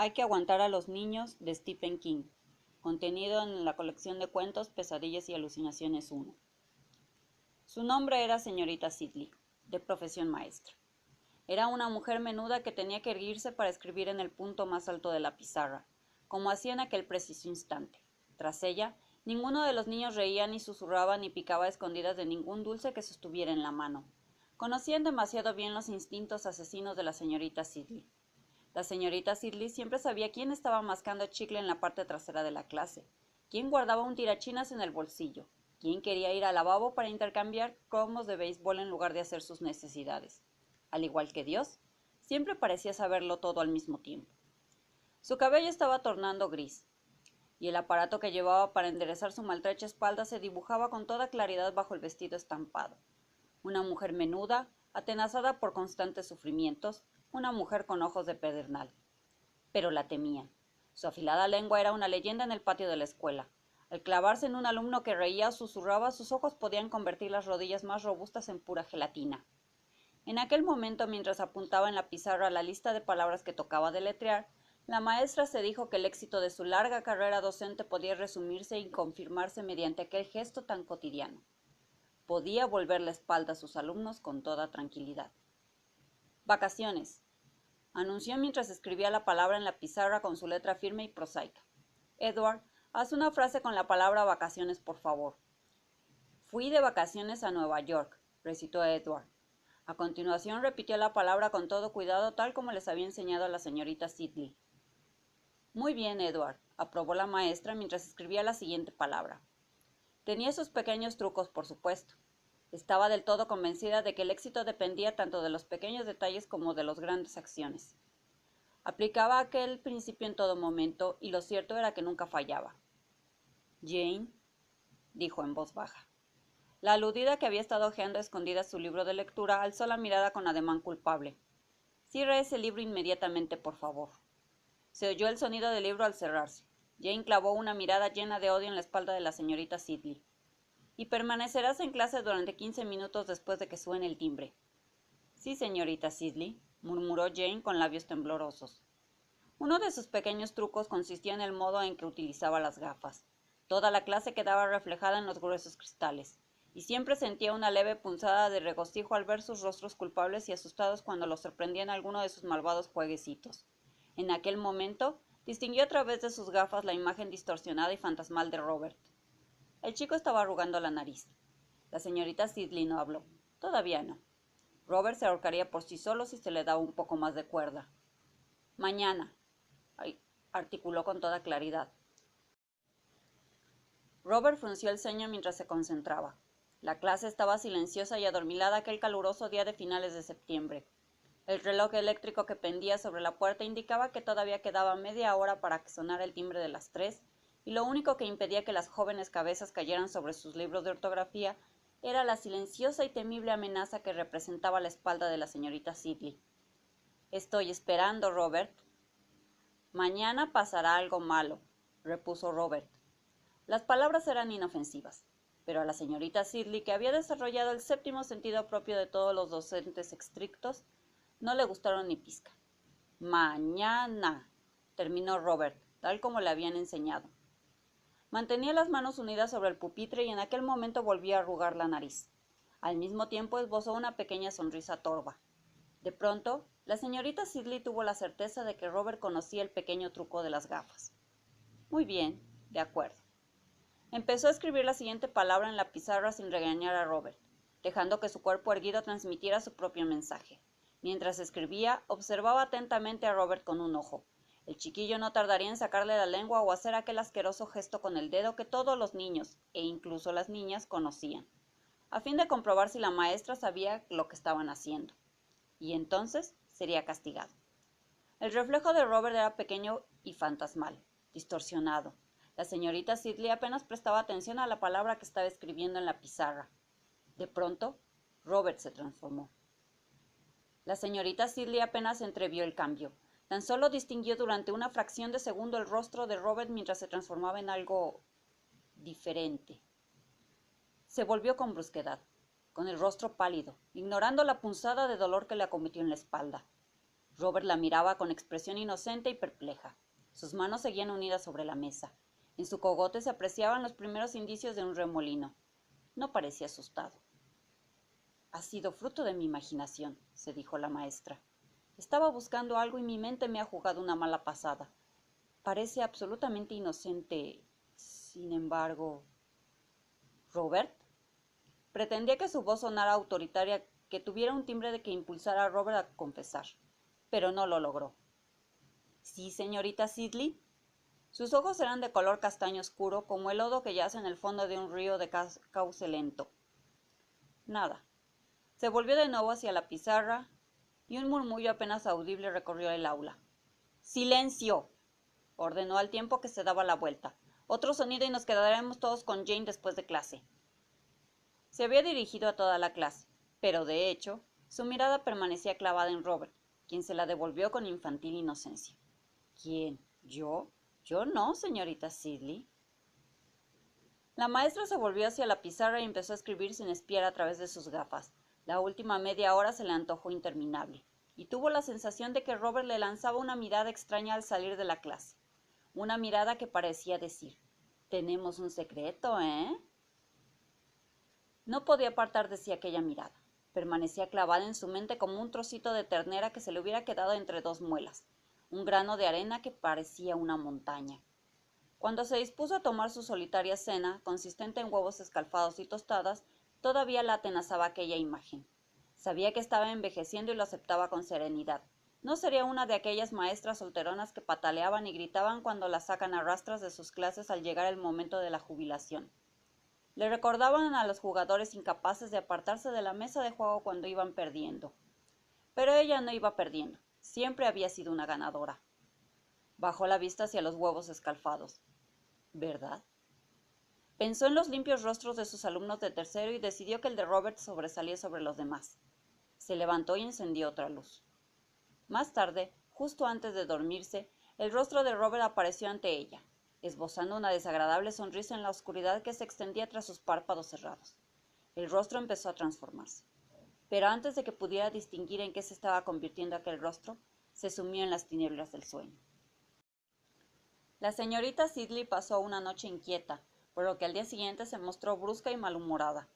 Hay que aguantar a los niños de Stephen King, contenido en la colección de cuentos Pesadillas y Alucinaciones 1. Su nombre era señorita Sidley, de profesión maestra. Era una mujer menuda que tenía que erguirse para escribir en el punto más alto de la pizarra, como hacía en aquel preciso instante. Tras ella, ninguno de los niños reía ni susurraba ni picaba a escondidas de ningún dulce que sostuviera en la mano. Conocían demasiado bien los instintos asesinos de la señorita Sidley. La señorita Sidley siempre sabía quién estaba mascando chicle en la parte trasera de la clase, quién guardaba un tirachinas en el bolsillo, quién quería ir al lavabo para intercambiar cromos de béisbol en lugar de hacer sus necesidades. Al igual que Dios, siempre parecía saberlo todo al mismo tiempo. Su cabello estaba tornando gris, y el aparato que llevaba para enderezar su maltrecha espalda se dibujaba con toda claridad bajo el vestido estampado. Una mujer menuda, atenazada por constantes sufrimientos, una mujer con ojos de pedernal. Pero la temían. Su afilada lengua era una leyenda en el patio de la escuela. Al clavarse en un alumno que reía o susurraba, sus ojos podían convertir las rodillas más robustas en pura gelatina. En aquel momento, mientras apuntaba en la pizarra la lista de palabras que tocaba deletrear, la maestra se dijo que el éxito de su larga carrera docente podía resumirse y confirmarse mediante aquel gesto tan cotidiano. Podía volver la espalda a sus alumnos con toda tranquilidad. Vacaciones, anunció mientras escribía la palabra en la pizarra con su letra firme y prosaica. Edward, haz una frase con la palabra vacaciones, por favor. Fui de vacaciones a Nueva York, recitó Edward. A continuación repitió la palabra con todo cuidado, tal como les había enseñado a la señorita Sidley. Muy bien, Edward, aprobó la maestra mientras escribía la siguiente palabra. Tenía sus pequeños trucos, por supuesto. Estaba del todo convencida de que el éxito dependía tanto de los pequeños detalles como de las grandes acciones. Aplicaba aquel principio en todo momento y lo cierto era que nunca fallaba. Jane, dijo en voz baja. La aludida, que había estado hojeando a escondidas su libro de lectura, alzó la mirada con ademán culpable. Cierra ese libro inmediatamente, por favor. Se oyó el sonido del libro al cerrarse. Jane clavó una mirada llena de odio en la espalda de la señorita Sidley. Y permanecerás en clase durante 15 minutos después de que suene el timbre. Sí, señorita Sidley, murmuró Jane con labios temblorosos. Uno de sus pequeños trucos consistía en el modo en que utilizaba las gafas. Toda la clase quedaba reflejada en los gruesos cristales, y siempre sentía una leve punzada de regocijo al ver sus rostros culpables y asustados cuando los sorprendía en alguno de sus malvados jueguecitos. En aquel momento, distinguió a través de sus gafas la imagen distorsionada y fantasmal de Robert. El chico estaba arrugando la nariz. La señorita Sidley no habló. Todavía no. Robert se ahorcaría por sí solo si se le daba un poco más de cuerda. Mañana, articuló con toda claridad. Robert frunció el ceño mientras se concentraba. La clase estaba silenciosa y adormilada aquel caluroso día de finales de septiembre. El reloj eléctrico que pendía sobre la puerta indicaba que todavía quedaba media hora para que sonara el timbre de las 3, y lo único que impedía que las jóvenes cabezas cayeran sobre sus libros de ortografía era la silenciosa y temible amenaza que representaba la espalda de la señorita Sidley. Estoy esperando, Robert. Mañana pasará algo malo, repuso Robert. Las palabras eran inofensivas, pero a la señorita Sidley, que había desarrollado el séptimo sentido propio de todos los docentes estrictos, no le gustaron ni pizca. Mañana, terminó Robert, tal como le habían enseñado. Mantenía las manos unidas sobre el pupitre y en aquel momento volvió a arrugar la nariz. Al mismo tiempo esbozó una pequeña sonrisa torva. De pronto, la señorita Sidley tuvo la certeza de que Robert conocía el pequeño truco de las gafas. Muy bien, de acuerdo. Empezó a escribir la siguiente palabra en la pizarra sin regañar a Robert, dejando que su cuerpo erguido transmitiera su propio mensaje. Mientras escribía, observaba atentamente a Robert con un ojo. El chiquillo no tardaría en sacarle la lengua o hacer aquel asqueroso gesto con el dedo que todos los niños, e incluso las niñas, conocían, a fin de comprobar si la maestra sabía lo que estaban haciendo. Y entonces sería castigado. El reflejo de Robert era pequeño y fantasmal, distorsionado. La señorita Sidley apenas prestaba atención a la palabra que estaba escribiendo en la pizarra. De pronto, Robert se transformó. La señorita Sidley apenas entrevió el cambio. Tan solo distinguió durante una fracción de segundo el rostro de Robert mientras se transformaba en algo diferente. Se volvió con brusquedad, con el rostro pálido, ignorando la punzada de dolor que le acometió en la espalda. Robert la miraba con expresión inocente y perpleja. Sus manos seguían unidas sobre la mesa. En su cogote se apreciaban los primeros indicios de un remolino. No parecía asustado. Ha sido fruto de mi imaginación, se dijo la maestra. Estaba buscando algo y mi mente me ha jugado una mala pasada. Parece absolutamente inocente. Sin embargo... ¿Robert? Pretendía que su voz sonara autoritaria, que tuviera un timbre de que impulsara a Robert a confesar, pero no lo logró. ¿Sí, señorita Sidley? Sus ojos eran de color castaño oscuro, como el lodo que yace en el fondo de un río de cauce lento. Nada. Se volvió de nuevo hacia la pizarra y un murmullo apenas audible recorrió el aula. ¡Silencio!, ordenó al tiempo que se daba la vuelta. Otro sonido y nos quedaremos todos con Jane después de clase. Se había dirigido a toda la clase, pero de hecho, su mirada permanecía clavada en Robert, quien se la devolvió con infantil inocencia. ¿Quién? ¿Yo? Yo no, señorita Sidley. La maestra se volvió hacia la pizarra y empezó a escribir sin espiar a través de sus gafas. La última media hora se le antojó interminable, y tuvo la sensación de que Robert le lanzaba una mirada extraña al salir de la clase. Una mirada que parecía decir, «Tenemos un secreto, ¿eh?» No podía apartar de sí aquella mirada. Permanecía clavada en su mente como un trocito de ternera que se le hubiera quedado entre dos muelas, un grano de arena que parecía una montaña. Cuando se dispuso a tomar su solitaria cena, consistente en huevos escalfados y tostadas, todavía la atenazaba aquella imagen. Sabía que estaba envejeciendo y lo aceptaba con serenidad. No sería una de aquellas maestras solteronas que pataleaban y gritaban cuando las sacan a rastras de sus clases al llegar el momento de la jubilación. Le recordaban a los jugadores incapaces de apartarse de la mesa de juego cuando iban perdiendo. Pero ella no iba perdiendo, siempre había sido una ganadora. Bajó la vista hacia los huevos escalfados. ¿Verdad? Pensó en los limpios rostros de sus alumnos de tercero y decidió que el de Robert sobresalía sobre los demás. Se levantó y encendió otra luz. Más tarde, justo antes de dormirse, el rostro de Robert apareció ante ella, esbozando una desagradable sonrisa en la oscuridad que se extendía tras sus párpados cerrados. El rostro empezó a transformarse. Pero antes de que pudiera distinguir en qué se estaba convirtiendo aquel rostro, se sumió en las tinieblas del sueño. La señorita Sidley pasó una noche inquieta, por lo que al día siguiente se mostró brusca y malhumorada.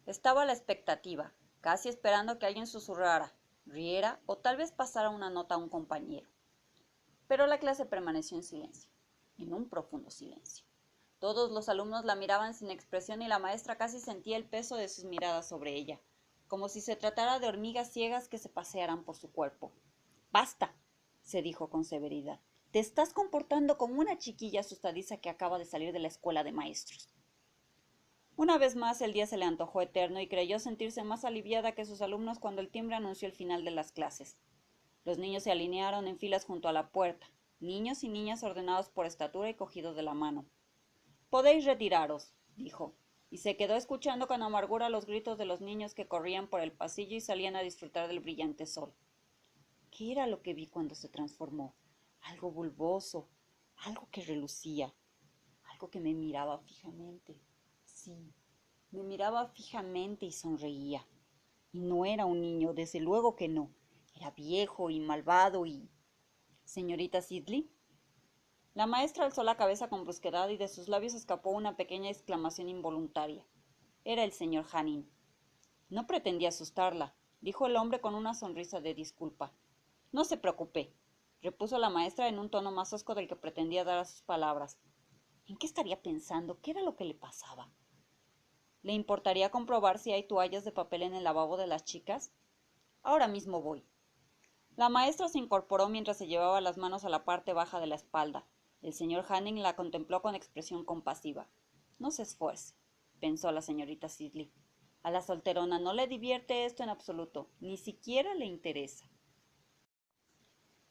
Estaba a la expectativa, casi esperando que alguien susurrara, riera o tal vez pasara una nota a un compañero. Pero la clase permaneció en silencio, en un profundo silencio. Todos los alumnos la miraban sin expresión y la maestra casi sentía el peso de sus miradas sobre ella, como si se tratara de hormigas ciegas que se pasearan por su cuerpo. «Basta», se dijo con severidad. «Te estás comportando como una chiquilla asustadiza que acaba de salir de la escuela de maestros». Una vez más el día se le antojó eterno y creyó sentirse más aliviada que sus alumnos cuando el timbre anunció el final de las clases. Los niños se alinearon en filas junto a la puerta, niños y niñas ordenados por estatura y cogidos de la mano. «Podéis retiraros», dijo, y se quedó escuchando con amargura los gritos de los niños que corrían por el pasillo y salían a disfrutar del brillante sol. ¿Qué era lo que vi cuando se transformó? Algo bulboso, algo que relucía, algo que me miraba fijamente. Sí, me miraba fijamente y sonreía. Y no era un niño, desde luego que no. Era viejo y malvado y... ¿Señorita Sidley? La maestra alzó la cabeza con brusquedad y de sus labios escapó una pequeña exclamación involuntaria. Era el señor Hanning. No pretendía asustarla, dijo el hombre con una sonrisa de disculpa. No se preocupe, repuso la maestra en un tono más hosco del que pretendía dar a sus palabras. ¿En qué estaría pensando? ¿Qué era lo que le pasaba? ¿Le importaría comprobar si hay toallas de papel en el lavabo de las chicas? Ahora mismo voy. La maestra se incorporó mientras se llevaba las manos a la parte baja de la espalda. El señor Hanning la contempló con expresión compasiva. No se esfuerce, pensó la señorita Sidley. A la solterona no le divierte esto en absoluto, ni siquiera le interesa.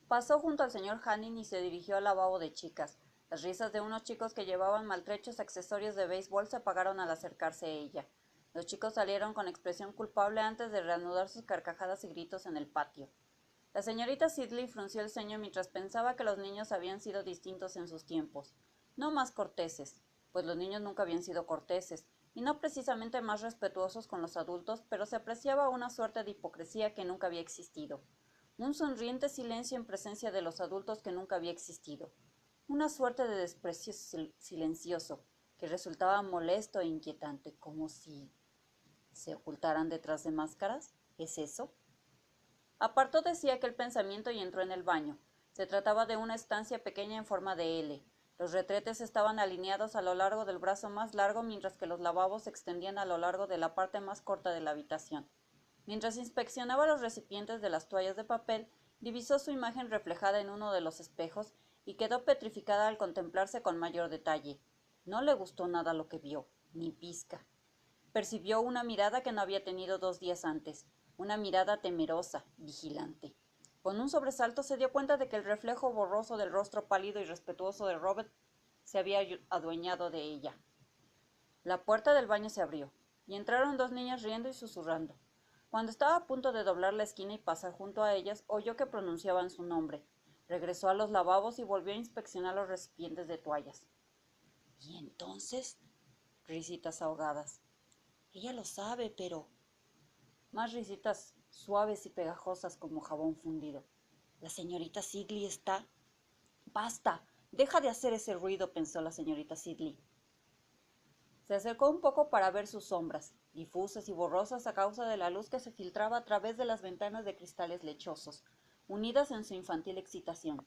Pasó junto al señor Hanning y se dirigió al lavabo de chicas. Las risas de unos chicos que llevaban maltrechos accesorios de béisbol se apagaron al acercarse a ella. Los chicos salieron con expresión culpable antes de reanudar sus carcajadas y gritos en el patio. La señorita Sidley frunció el ceño mientras pensaba que los niños habían sido distintos en sus tiempos. No más corteses, pues los niños nunca habían sido corteses, y no precisamente más respetuosos con los adultos, pero se apreciaba una suerte de hipocresía que nunca había existido. Un sonriente silencio en presencia de los adultos que nunca había existido. Una suerte de desprecio silencioso que resultaba molesto e inquietante, como si se ocultaran detrás de máscaras. ¿Es eso? Apartó de sí aquel pensamiento y entró en el baño. Se trataba de una estancia pequeña en forma de L. Los retretes estaban alineados a lo largo del brazo más largo, mientras que los lavabos se extendían a lo largo de la parte más corta de la habitación. Mientras inspeccionaba los recipientes de las toallas de papel, divisó su imagen reflejada en uno de los espejos y quedó petrificada al contemplarse con mayor detalle. No le gustó nada lo que vio, ni pizca. Percibió una mirada que no había tenido 2 días antes, una mirada temerosa, vigilante. Con un sobresalto se dio cuenta de que el reflejo borroso del rostro pálido y respetuoso de Robert se había adueñado de ella. La puerta del baño se abrió, y entraron 2 niñas riendo y susurrando. Cuando estaba a punto de doblar la esquina y pasar junto a ellas, oyó que pronunciaban su nombre. Regresó a los lavabos y volvió a inspeccionar los recipientes de toallas. ¿Y entonces? Risitas ahogadas. Ella lo sabe, pero... Más risitas suaves y pegajosas como jabón fundido. La señorita Sidley está... ¡Basta! Deja de hacer ese ruido, pensó la señorita Sidley. Se acercó un poco para ver sus sombras, difusas y borrosas a causa de la luz que se filtraba a través de las ventanas de cristales lechosos, unidas en su infantil excitación.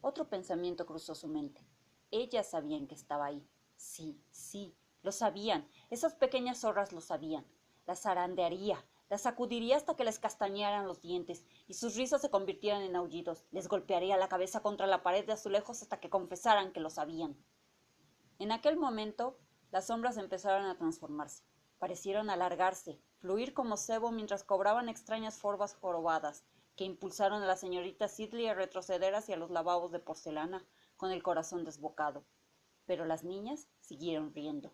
Otro pensamiento cruzó su mente. Ellas sabían que estaba ahí. Sí, sí, lo sabían. Esas pequeñas zorras lo sabían. Las zarandearía, las sacudiría hasta que les castañearan los dientes y sus risas se convirtieran en aullidos. Les golpearía la cabeza contra la pared de azulejos hasta que confesaran que lo sabían. En aquel momento, las sombras empezaron a transformarse. Parecieron alargarse, fluir como sebo mientras cobraban extrañas formas jorobadas, que impulsaron a la señorita Sidley a retroceder hacia los lavabos de porcelana, con el corazón desbocado. Pero las niñas siguieron riendo.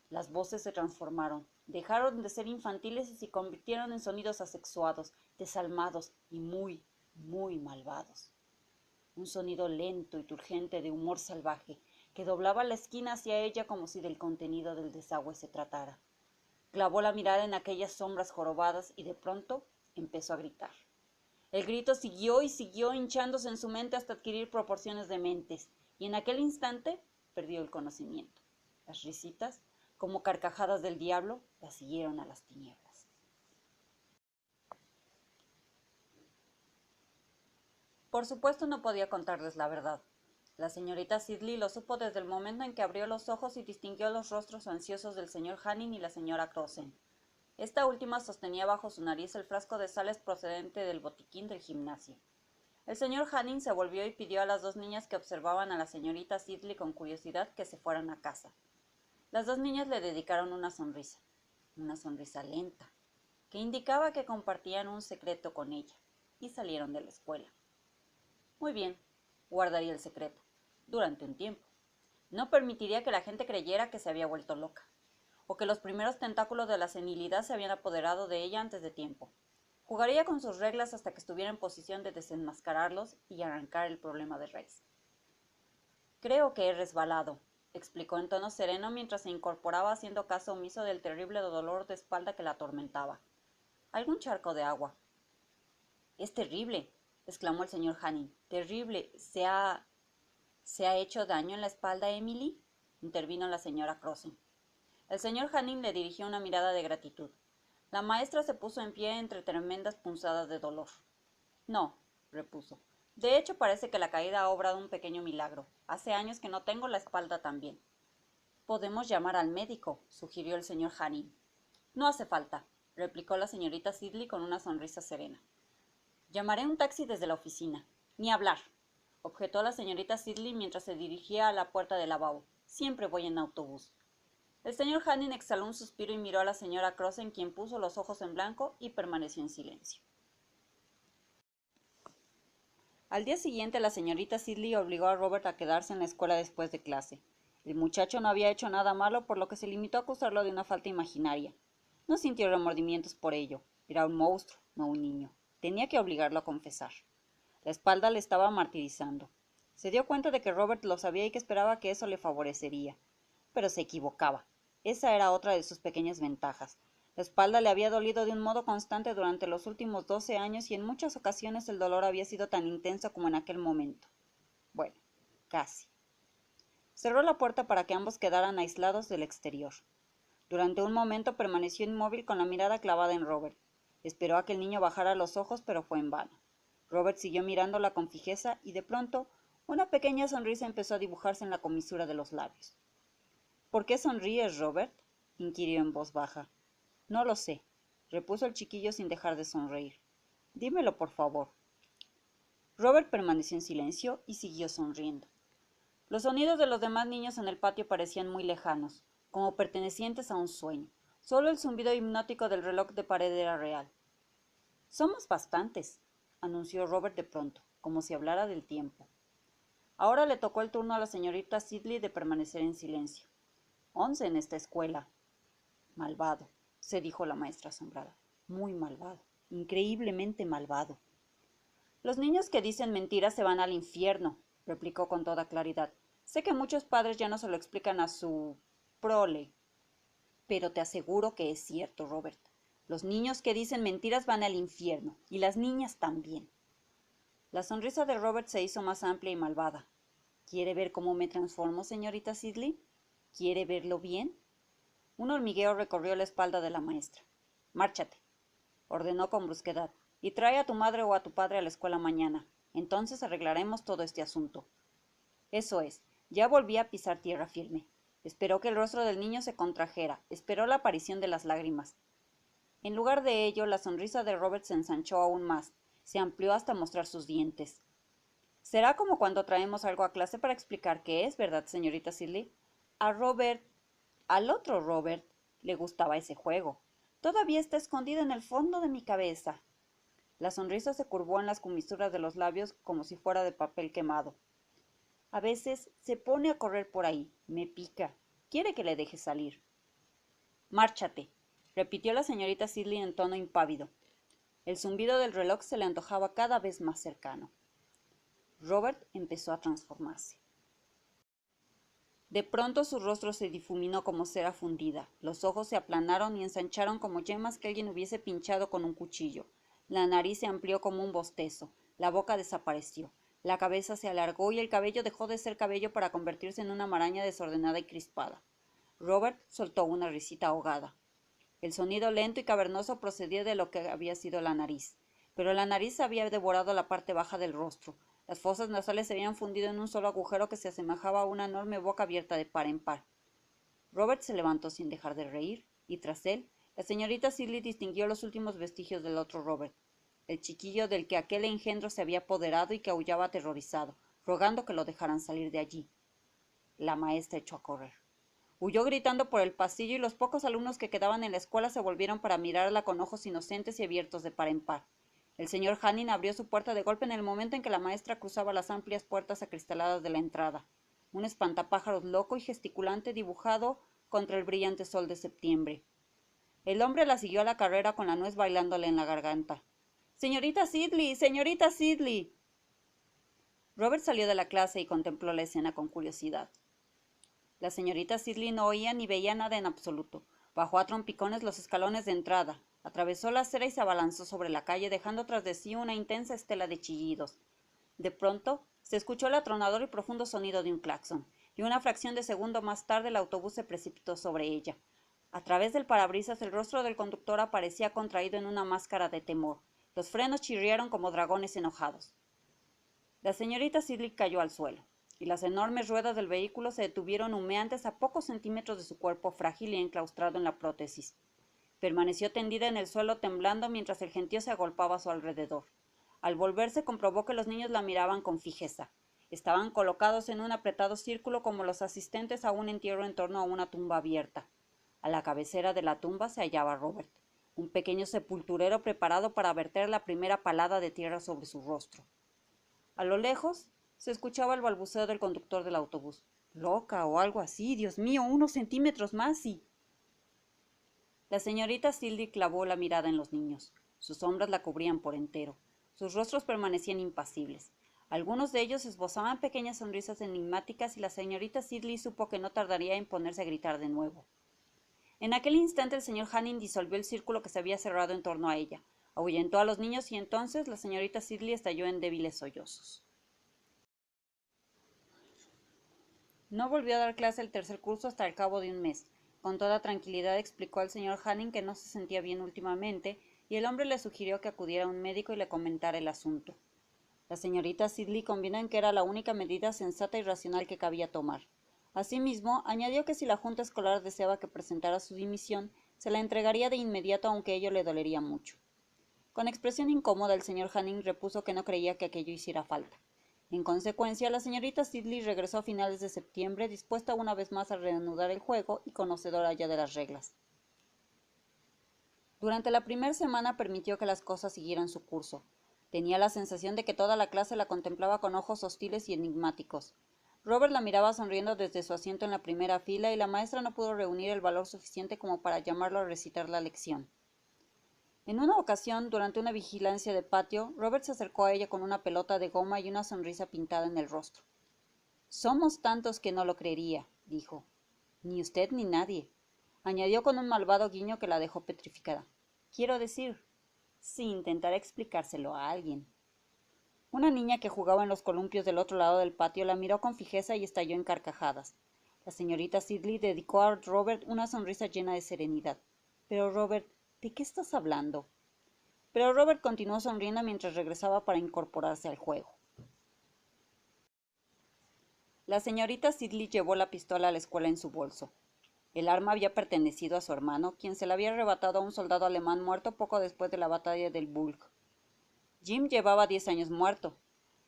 Las voces se transformaron, dejaron de ser infantiles y se convirtieron en sonidos asexuados, desalmados y muy, muy malvados. Un sonido lento y turgente de humor salvaje, que doblaba la esquina hacia ella como si del contenido del desagüe se tratara. Clavó la mirada en aquellas sombras jorobadas y de pronto empezó a gritar. El grito siguió y siguió hinchándose en su mente hasta adquirir proporciones dementes, y en aquel instante perdió el conocimiento. Las risitas, como carcajadas del diablo, la siguieron a las tinieblas. Por supuesto no podía contarles la verdad. La señorita Sidley lo supo desde el momento en que abrió los ojos y distinguió los rostros ansiosos del señor Hanning y la señora Crossen. Esta última sostenía bajo su nariz el frasco de sales procedente del botiquín del gimnasio. El señor Hanning se volvió y pidió a las 2 niñas que observaban a la señorita Sidley con curiosidad que se fueran a casa. Las 2 niñas le dedicaron una sonrisa lenta, que indicaba que compartían un secreto con ella, y salieron de la escuela. Muy bien, guardaría el secreto, durante un tiempo. No permitiría que la gente creyera que se había vuelto loca, o que los primeros tentáculos de la senilidad se habían apoderado de ella antes de tiempo. Jugaría con sus reglas hasta que estuviera en posición de desenmascararlos y arrancar el problema de raíz. Creo que he resbalado, explicó en tono sereno mientras se incorporaba haciendo caso omiso del terrible dolor de espalda que la atormentaba. Algún charco de agua. Es terrible, exclamó el señor Hanning. Terrible. ¿Se ha hecho daño en la espalda, Emily? Intervino la señora Crossen. El señor Hanning le dirigió una mirada de gratitud. La maestra se puso en pie entre tremendas punzadas de dolor. No, repuso. De hecho, parece que la caída ha obrado un pequeño milagro. Hace años que no tengo la espalda tan bien. Podemos llamar al médico, sugirió el señor Hanning. No hace falta, replicó la señorita Sidley con una sonrisa serena. Llamaré un taxi desde la oficina. Ni hablar, objetó la señorita Sidley mientras se dirigía a la puerta del lavabo. Siempre voy en autobús. El señor Hanning exhaló un suspiro y miró a la señora Crossen, quien puso los ojos en blanco y permaneció en silencio. Al día siguiente, la señorita Sidley obligó a Robert a quedarse en la escuela después de clase. El muchacho no había hecho nada malo, por lo que se limitó a acusarlo de una falta imaginaria. No sintió remordimientos por ello. Era un monstruo, no un niño. Tenía que obligarlo a confesar. La espalda le estaba martirizando. Se dio cuenta de que Robert lo sabía y que esperaba que eso le favorecería. Pero se equivocaba. Esa era otra de sus pequeñas ventajas. La espalda le había dolido de un modo constante durante los últimos 12 años y en muchas ocasiones el dolor había sido tan intenso como en aquel momento. Bueno, casi. Cerró la puerta para que ambos quedaran aislados del exterior. Durante un momento permaneció inmóvil con la mirada clavada en Robert. Esperó a que el niño bajara los ojos, pero fue en vano. Robert siguió mirándola con fijeza y de pronto una pequeña sonrisa empezó a dibujarse en la comisura de los labios. ¿Por qué sonríes, Robert?, inquirió en voz baja. No lo sé, repuso el chiquillo sin dejar de sonreír. Dímelo, por favor. Robert permaneció en silencio y siguió sonriendo. Los sonidos de los demás niños en el patio parecían muy lejanos, como pertenecientes a un sueño. Solo el zumbido hipnótico del reloj de pared era real. Somos bastantes, anunció Robert de pronto, como si hablara del tiempo. Ahora le tocó el turno a la señorita Sidley de permanecer en silencio. 11 en esta escuela. Malvado, se dijo la maestra asombrada. Muy malvado, increíblemente malvado. Los niños que dicen mentiras se van al infierno, replicó con toda claridad. Sé que muchos padres ya no se lo explican a su prole, pero te aseguro que es cierto, Robert. Los niños que dicen mentiras van al infierno, y las niñas también. La sonrisa de Robert se hizo más amplia y malvada. ¿Quiere ver cómo me transformo, señorita Sidley? ¿Quiere verlo bien? Un hormigueo recorrió la espalda de la maestra. Márchate, ordenó con brusquedad, y trae a tu madre o a tu padre a la escuela mañana. Entonces arreglaremos todo este asunto. Eso es, ya volví a pisar tierra firme. Esperó que el rostro del niño se contrajera, esperó la aparición de las lágrimas. En lugar de ello, la sonrisa de Robert se ensanchó aún más, se amplió hasta mostrar sus dientes. Será como cuando traemos algo a clase para explicar qué es, ¿verdad, señorita Sidley? Al otro Robert, le gustaba ese juego. Todavía está escondido en el fondo de mi cabeza. La sonrisa se curvó en las comisuras de los labios como si fuera de papel quemado. A veces se pone a correr por ahí, me pica, quiere que le deje salir. Márchate, repitió la señorita Sidley en tono impávido. El zumbido del reloj se le antojaba cada vez más cercano. Robert empezó a transformarse. De pronto su rostro se difuminó como cera fundida, los ojos se aplanaron y ensancharon como yemas que alguien hubiese pinchado con un cuchillo. La nariz se amplió como un bostezo, la boca desapareció, la cabeza se alargó y el cabello dejó de ser cabello para convertirse en una maraña desordenada y crispada. Robert soltó una risita ahogada. El sonido lento y cavernoso procedía de lo que había sido la nariz, pero la nariz había devorado la parte baja del rostro. Las fosas nasales se habían fundido en un solo agujero que se asemejaba a una enorme boca abierta de par en par. Robert se levantó sin dejar de reír, y tras él, la señorita Sidley distinguió los últimos vestigios del otro Robert, el chiquillo del que aquel engendro se había apoderado y que aullaba aterrorizado, rogando que lo dejaran salir de allí. La maestra echó a correr. Huyó gritando por el pasillo y los pocos alumnos que quedaban en la escuela se volvieron para mirarla con ojos inocentes y abiertos de par en par. El señor Hanning abrió su puerta de golpe en el momento en que la maestra cruzaba las amplias puertas acristaladas de la entrada. Un espantapájaros loco y gesticulante dibujado contra el brillante sol de septiembre. El hombre la siguió a la carrera con la nuez bailándole en la garganta. ¡Señorita Sidley! ¡Señorita Sidley! Robert salió de la clase y contempló la escena con curiosidad. La señorita Sidley no oía ni veía nada en absoluto. Bajó a trompicones los escalones de entrada, atravesó la acera y se abalanzó sobre la calle, dejando tras de sí una intensa estela de chillidos. De pronto, se escuchó el atronador y profundo sonido de un claxon, y una fracción de segundo más tarde el autobús se precipitó sobre ella. A través del parabrisas el rostro del conductor aparecía contraído en una máscara de temor. Los frenos chirriaron como dragones enojados. La señorita Sidley cayó al suelo, y las enormes ruedas del vehículo se detuvieron humeantes a pocos centímetros de su cuerpo frágil y enclaustrado en la prótesis. Permaneció tendida en el suelo temblando mientras el gentío se agolpaba a su alrededor. Al volverse comprobó que los niños la miraban con fijeza. Estaban colocados en un apretado círculo como los asistentes a un entierro en torno a una tumba abierta. A la cabecera de la tumba se hallaba Robert, un pequeño sepulturero preparado para verter la primera palada de tierra sobre su rostro. A lo lejos se escuchaba el balbuceo del conductor del autobús. «Loca» o algo así, Dios mío, unos centímetros más y... La señorita Sidley clavó la mirada en los niños. Sus sombras la cubrían por entero. Sus rostros permanecían impasibles. Algunos de ellos esbozaban pequeñas sonrisas enigmáticas y la señorita Sidley supo que no tardaría en ponerse a gritar de nuevo. En aquel instante el señor Hanning disolvió el círculo que se había cerrado en torno a ella, ahuyentó a los niños y entonces la señorita Sidley estalló en débiles sollozos. No volvió a dar clase el tercer curso hasta el cabo de un mes. Con toda tranquilidad explicó al señor Hanning que no se sentía bien últimamente, y el hombre le sugirió que acudiera a un médico y le comentara el asunto. La señorita Sidley convino en que era la única medida sensata y racional que cabía tomar. Asimismo, añadió que si la junta escolar deseaba que presentara su dimisión, se la entregaría de inmediato aunque ello le dolería mucho. Con expresión incómoda el señor Hanning repuso que no creía que aquello hiciera falta. En consecuencia, la señorita Sidley regresó a finales de septiembre, dispuesta una vez más a reanudar el juego y conocedora ya de las reglas. Durante la primera semana permitió que las cosas siguieran su curso. Tenía la sensación de que toda la clase la contemplaba con ojos hostiles y enigmáticos. Robert la miraba sonriendo desde su asiento en la primera fila y la maestra no pudo reunir el valor suficiente como para llamarlo a recitar la lección. En una ocasión, durante una vigilancia de patio, Robert se acercó a ella con una pelota de goma y una sonrisa pintada en el rostro. «Somos tantos que no lo creería», dijo. «Ni usted ni nadie», añadió con un malvado guiño que la dejó petrificada. «Quiero decir, si intentara explicárselo a alguien». Una niña que jugaba en los columpios del otro lado del patio la miró con fijeza y estalló en carcajadas. La señorita Sidley dedicó a Robert una sonrisa llena de serenidad. «Pero, Robert, ¿de qué estás hablando?» Pero Robert continuó sonriendo mientras regresaba para incorporarse al juego. La señorita Sidley llevó la pistola a la escuela en su bolso. El arma había pertenecido a su hermano, quien se la había arrebatado a un soldado alemán muerto poco después de la batalla del Bulge. Jim llevaba 10 años muerto.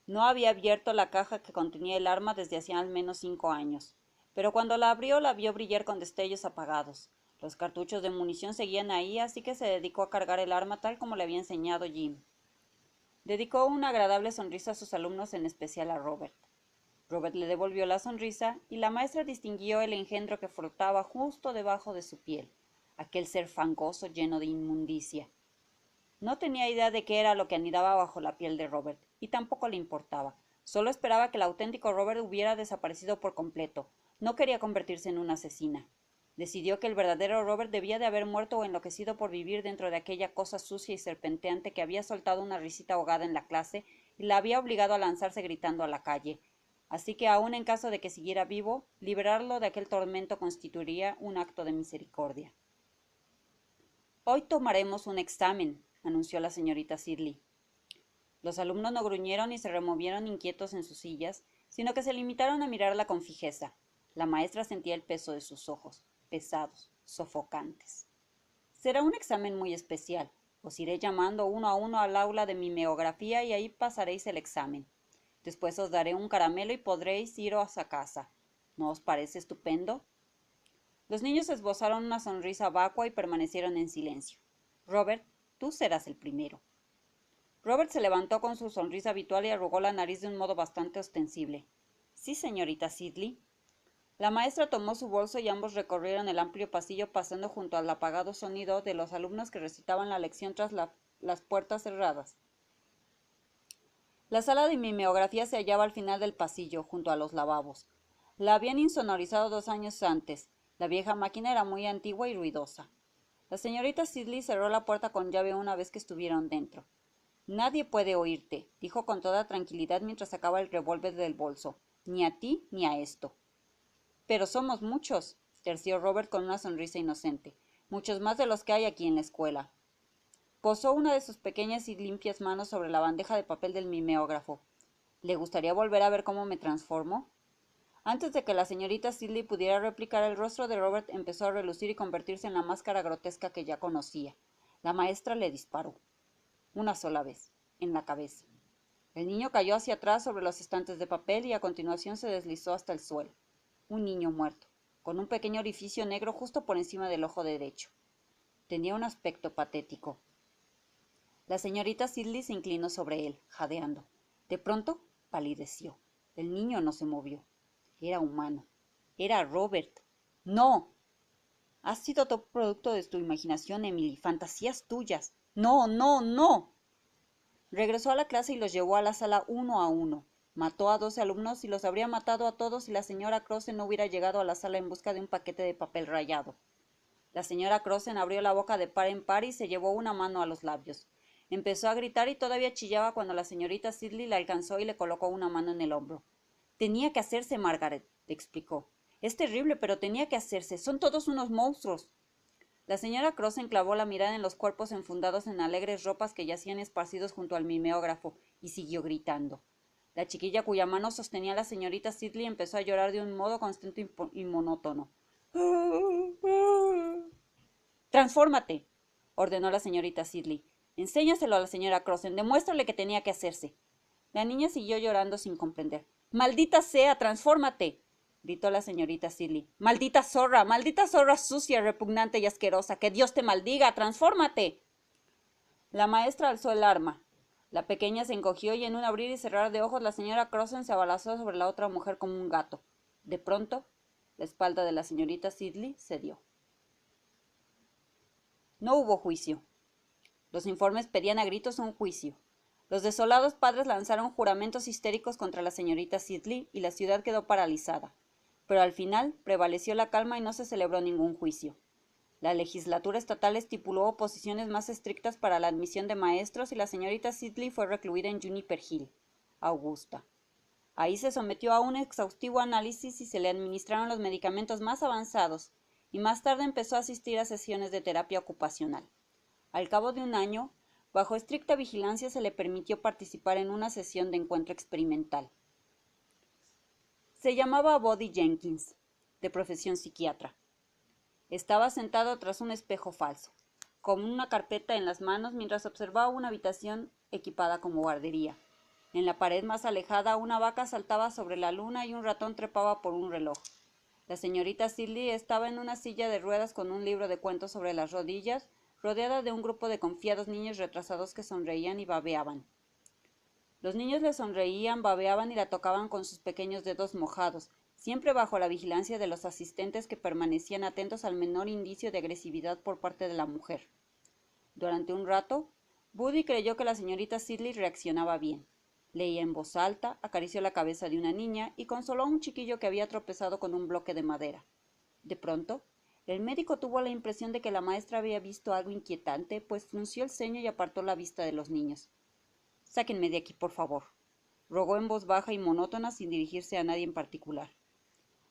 No había abierto la caja que contenía el arma desde hacía al menos 5 años, pero cuando la abrió la vio brillar con destellos apagados. Los cartuchos de munición seguían ahí, así que se dedicó a cargar el arma tal como le había enseñado Jim. Dedicó una agradable sonrisa a sus alumnos, en especial a Robert. Robert le devolvió la sonrisa y la maestra distinguió el engendro que flotaba justo debajo de su piel, aquel ser fangoso lleno de inmundicia. No tenía idea de qué era lo que anidaba bajo la piel de Robert, y tampoco le importaba. Solo esperaba que el auténtico Robert hubiera desaparecido por completo. No quería convertirse en una asesina. Decidió que el verdadero Robert debía de haber muerto o enloquecido por vivir dentro de aquella cosa sucia y serpenteante que había soltado una risita ahogada en la clase y la había obligado a lanzarse gritando a la calle. Así que, aun en caso de que siguiera vivo, liberarlo de aquel tormento constituiría un acto de misericordia. «Hoy tomaremos un examen», anunció la señorita Sidley. Los alumnos no gruñeron ni se removieron inquietos en sus sillas, sino que se limitaron a mirarla con fijeza. La maestra sentía el peso de sus ojos, pesados, sofocantes. «Será un examen muy especial. Os iré llamando uno a uno al aula de mimeografía y ahí pasaréis el examen. Después os daré un caramelo y podréis iros a casa. ¿No os parece estupendo?» Los niños esbozaron una sonrisa vacua y permanecieron en silencio. «Robert, tú serás el primero». Robert se levantó con su sonrisa habitual y arrugó la nariz de un modo bastante ostensible. «Sí, señorita Sidley». La maestra tomó su bolso y ambos recorrieron el amplio pasillo pasando junto al apagado sonido de los alumnos que recitaban la lección tras las puertas cerradas. La sala de mimeografía se hallaba al final del pasillo, junto a los lavabos. La habían insonorizado 2 años antes. La vieja máquina era muy antigua y ruidosa. La señorita Sidley cerró la puerta con llave una vez que estuvieron dentro. «Nadie puede oírte», dijo con toda tranquilidad mientras sacaba el revólver del bolso. «Ni a ti ni a esto». «Pero somos muchos», terció Robert con una sonrisa inocente. «Muchos más de los que hay aquí en la escuela». Posó una de sus pequeñas y limpias manos sobre la bandeja de papel del mimeógrafo. «¿Le gustaría volver a ver cómo me transformo?» Antes de que la señorita Sidley pudiera replicar, el rostro de Robert empezó a relucir y convertirse en la máscara grotesca que ya conocía. La maestra le disparó. Una sola vez, en la cabeza. El niño cayó hacia atrás sobre los estantes de papel y a continuación se deslizó hasta el suelo. Un niño muerto, con un pequeño orificio negro justo por encima del ojo derecho. Tenía un aspecto patético. La señorita Sidley se inclinó sobre él, jadeando. De pronto, palideció. El niño no se movió. Era humano. Era Robert. ¡No! «Ha sido todo producto de tu imaginación, Emily. Fantasías tuyas. No, no, no». Regresó a la clase y los llevó a la sala uno a uno. Mató a 12 alumnos y los habría matado a todos si la señora Crosse no hubiera llegado a la sala en busca de un paquete de papel rayado. La señora Crossen abrió la boca de par en par y se llevó una mano a los labios. Empezó a gritar y todavía chillaba cuando la señorita Sidley la alcanzó y le colocó una mano en el hombro. Tenía que hacerse, Margaret, explicó. Es terrible, pero tenía que hacerse. Son todos unos monstruos. La señora Crossen clavó la mirada en los cuerpos enfundados en alegres ropas que yacían esparcidos junto al mimeógrafo y siguió gritando. La chiquilla cuya mano sostenía la señorita Sidley empezó a llorar de un modo constante y monótono. «Transfórmate», ordenó la señorita Sidley. «Enséñaselo a la señora Crossen. Demuéstrale que tenía que hacerse». La niña siguió llorando sin comprender. «¡Maldita sea! ¡Transfórmate!», gritó la señorita Sidley. ¡Maldita zorra sucia, repugnante y asquerosa! ¡Que Dios te maldiga! ¡Transfórmate!». La maestra alzó el arma. La pequeña se encogió y en un abrir y cerrar de ojos la señora Crossen se abalanzó sobre la otra mujer como un gato. De pronto, la espalda de la señorita Sidley cedió. No hubo juicio. Los informes pedían a gritos un juicio. Los desolados padres lanzaron juramentos histéricos contra la señorita Sidley y la ciudad quedó paralizada. Pero al final prevaleció la calma y no se celebró ningún juicio. La legislatura estatal estipuló posiciones más estrictas para la admisión de maestros y la señorita Sidley fue recluida en Juniper Hill, Augusta. Ahí se sometió a un exhaustivo análisis y se le administraron los medicamentos más avanzados, y más tarde empezó a asistir a sesiones de terapia ocupacional. Al cabo de un año, bajo estricta vigilancia se le permitió participar en una sesión de encuentro experimental. Se llamaba Body Jenkins, de profesión psiquiatra. Estaba sentado tras un espejo falso, con una carpeta en las manos mientras observaba una habitación equipada como guardería. En la pared más alejada una vaca saltaba sobre la luna y un ratón trepaba por un reloj. La señorita Sidley estaba en una silla de ruedas con un libro de cuentos sobre las rodillas, rodeada de un grupo de confiados niños retrasados que sonreían y babeaban. Los niños le sonreían, babeaban y la tocaban con sus pequeños dedos mojados, siempre bajo la vigilancia de los asistentes que permanecían atentos al menor indicio de agresividad por parte de la mujer. Durante un rato, Buddy creyó que la señorita Sidley reaccionaba bien. Leía en voz alta, acarició la cabeza de una niña y consoló a un chiquillo que había tropezado con un bloque de madera. De pronto, el médico tuvo la impresión de que la maestra había visto algo inquietante, pues frunció el ceño y apartó la vista de los niños. «Sáquenme de aquí, por favor», rogó en voz baja y monótona sin dirigirse a nadie en particular.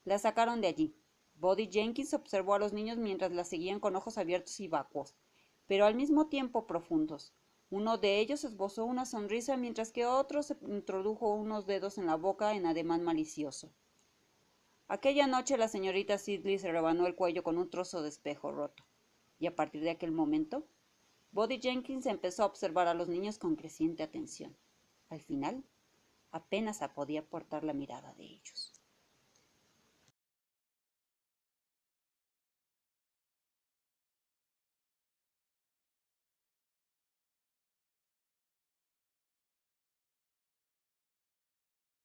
La sacaron de allí. Body Jenkins observó a los niños mientras la seguían con ojos abiertos y vacuos, pero al mismo tiempo profundos. Uno de ellos esbozó una sonrisa mientras que otro se introdujo unos dedos en la boca en ademán malicioso. Aquella noche la señorita Sidley se rebanó el cuello con un trozo de espejo roto, y a partir de aquel momento, Body Jenkins empezó a observar a los niños con creciente atención. Al final, apenas podía apartar la mirada de ellos.